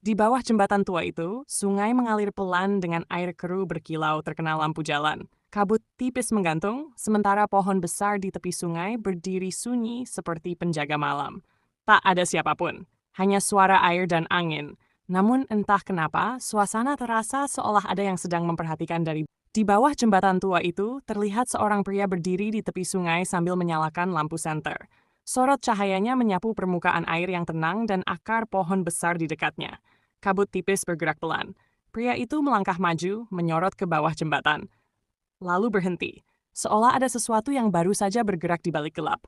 Di bawah jembatan tua itu, sungai mengalir pelan dengan air keruh berkilau terkena lampu jalan. Kabut tipis menggantung, sementara pohon besar di tepi sungai berdiri sunyi seperti penjaga malam. Tak ada siapapun, hanya suara air dan angin. Namun entah kenapa, suasana terasa seolah ada yang sedang memperhatikan dari di bawah jembatan tua itu, terlihat seorang pria berdiri di tepi sungai sambil menyalakan lampu senter. Sorot cahayanya menyapu permukaan air yang tenang dan akar pohon besar di dekatnya. Kabut tipis bergerak pelan. Pria itu melangkah maju, menyorot ke bawah jembatan. Lalu berhenti, seolah ada sesuatu yang baru saja bergerak di balik gelap.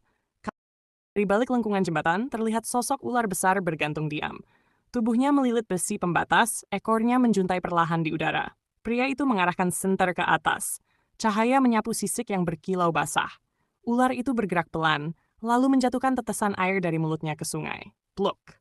Dari balik lengkungan jembatan, terlihat sosok ular besar bergantung diam. Tubuhnya melilit besi pembatas, ekornya menjuntai perlahan di udara. Pria itu mengarahkan senter ke atas. Cahaya menyapu sisik yang berkilau basah. Ular itu bergerak pelan, lalu menjatuhkan tetesan air dari mulutnya ke sungai. Pluk!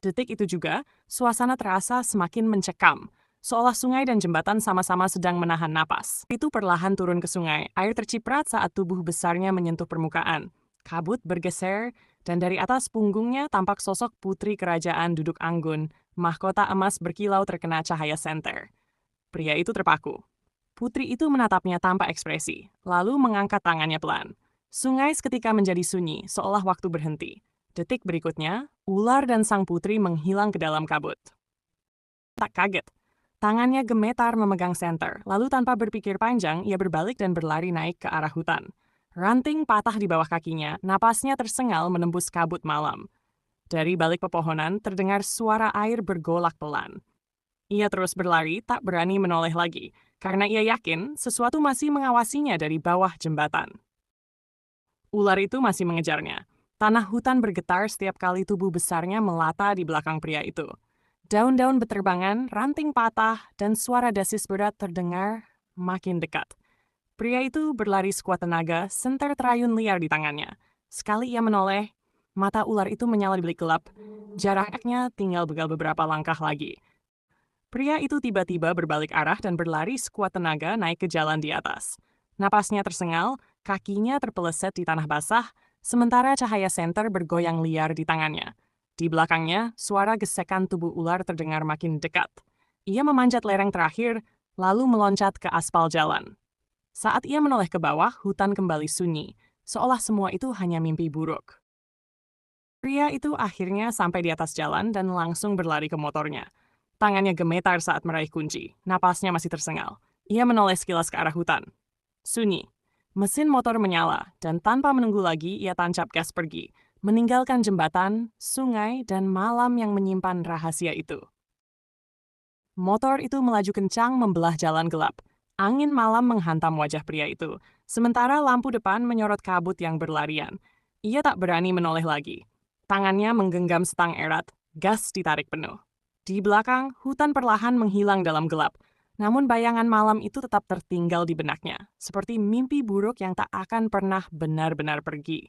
Detik itu juga, suasana terasa semakin mencekam, seolah sungai dan jembatan sama-sama sedang menahan napas. Itu perlahan turun ke sungai, air terciprat saat tubuh besarnya menyentuh permukaan. Kabut bergeser, dan dari atas punggungnya tampak sosok putri kerajaan duduk anggun, mahkota emas berkilau terkena cahaya senter. Pria itu terpaku. Putri itu menatapnya tanpa ekspresi, lalu mengangkat tangannya pelan. Sungai seketika menjadi sunyi, seolah waktu berhenti. Detik berikutnya, ular dan sang putri menghilang ke dalam kabut. Tak kaget, tangannya gemetar memegang senter, lalu tanpa berpikir panjang, ia berbalik dan berlari naik ke arah hutan. Ranting patah di bawah kakinya, napasnya tersengal menembus kabut malam. Dari balik pepohonan terdengar suara air bergolak pelan. Ia terus berlari, tak berani menoleh lagi, karena ia yakin sesuatu masih mengawasinya dari bawah jembatan. Ular itu masih mengejarnya. Tanah hutan bergetar setiap kali tubuh besarnya melata di belakang pria itu. Daun-daun beterbangan, ranting patah, dan suara desis berat terdengar makin dekat. Pria itu berlari sekuat tenaga, senter terayun liar di tangannya. Sekali ia menoleh, mata ular itu menyala di balik gelap. Jaraknya tinggal beberapa langkah lagi. Pria itu tiba-tiba berbalik arah dan berlari sekuat tenaga naik ke jalan di atas. Napasnya tersengal, kakinya terpeleset di tanah basah, sementara cahaya senter bergoyang liar di tangannya. Di belakangnya, suara gesekan tubuh ular terdengar makin dekat. Ia memanjat lereng terakhir, lalu meloncat ke aspal jalan. Saat ia menoleh ke bawah, hutan kembali sunyi, seolah semua itu hanya mimpi buruk. Pria itu akhirnya sampai di atas jalan dan langsung berlari ke motornya. Tangannya gemetar saat meraih kunci, napasnya masih tersengal. Ia menoleh sekilas ke arah hutan. Sunyi. Mesin motor menyala, dan tanpa menunggu lagi ia tancap gas pergi, meninggalkan jembatan, sungai, dan malam yang menyimpan rahasia itu. Motor itu melaju kencang membelah jalan gelap. Angin malam menghantam wajah pria itu, sementara lampu depan menyorot kabut yang berlarian. Ia tak berani menoleh lagi. Tangannya menggenggam setang erat, gas ditarik penuh. Di belakang, hutan perlahan menghilang dalam gelap. Namun bayangan malam itu tetap tertinggal di benaknya, seperti mimpi buruk yang tak akan pernah benar-benar pergi.